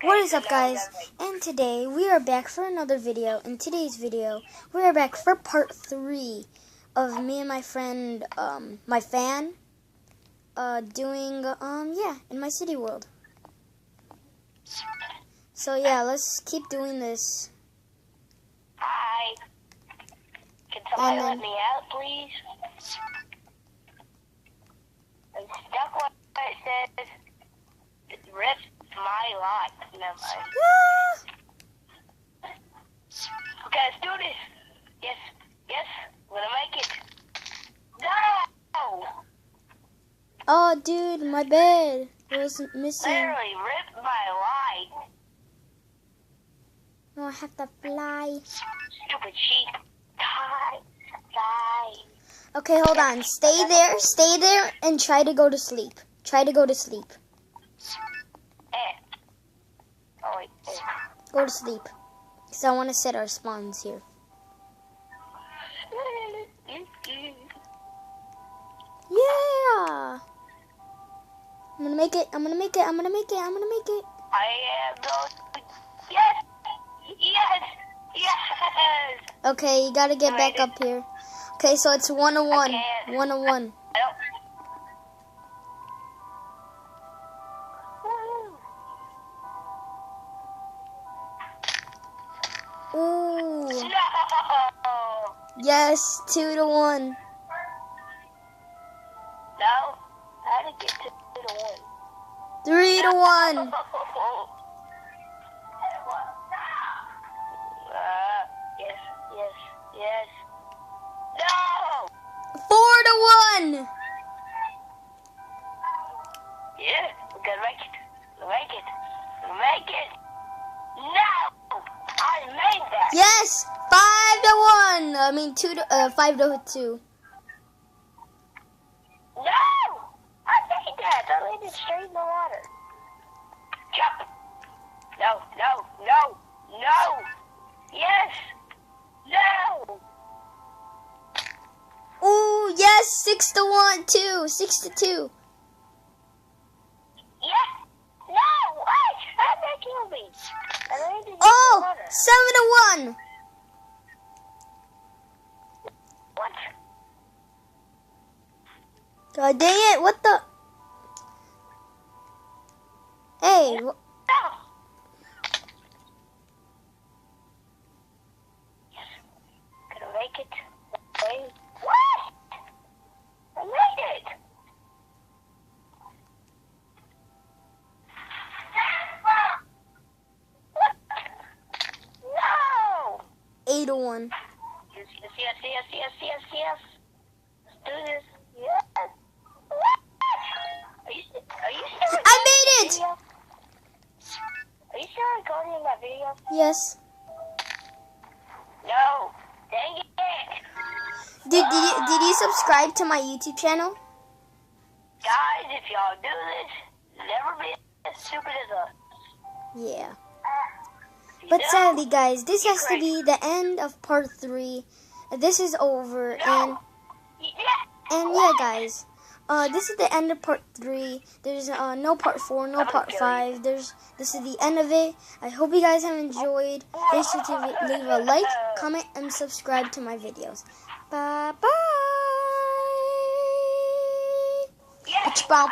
What is up, guys? And today we are back for another video. In today's video, we are back for part 3 of me and my friend, my fan, doing, in my city world. So yeah, let's keep doing this. Hi. Can somebody let me out, please? I'm stuck where it says, rip my life. Never mind. Okay, let's do this. Yes, I'm gonna make it. No! Oh, dude, my bed was missing. Literally ripped my life. No, I have to fly. Stupid sheep. Die. Okay, hold on. Stay there, and try to go to sleep. Eh. Oh, wait. Go to sleep. Because I want to set our spawns here. Yeah! I'm gonna make it. I am going. Yes! Okay, you gotta get back up here. Okay, so it's 101. 101. Ooh. No! Yes, 2-1. No? How to get to the 1? 3-1. Yes. No! 4-1. Yeah, we're gonna make it. Make it. No! I made that. Yes, 5-1. I mean 5-2. No! I made that. I landed straight in the water. Jump. No. Yes. No. Ooh, yes, 6-1 too. 6-2. Yes. No. What? How'd that kill me? I landed in the water. 7-1. What? God dang it! What the? Hey. No. Gonna make it. Wait. What? I made it. What? No. 8-1. Yes. Let's do this. Yes. What? Are you still I made it. video? Are you still recording that video? Yes. No. Dang it. Did you subscribe to my YouTube channel? Guys, if y'all do this, never be as stupid as us. Yeah. You But know? sadly, guys, this has to be the end of part 3. This is over, No. and yeah, guys. This is the end of part 3. There's no part 4, no part 5. This is the end of it. I hope you guys have enjoyed. Make sure to leave a like, comment, and subscribe to my videos. Bye bye. Yes, Bye.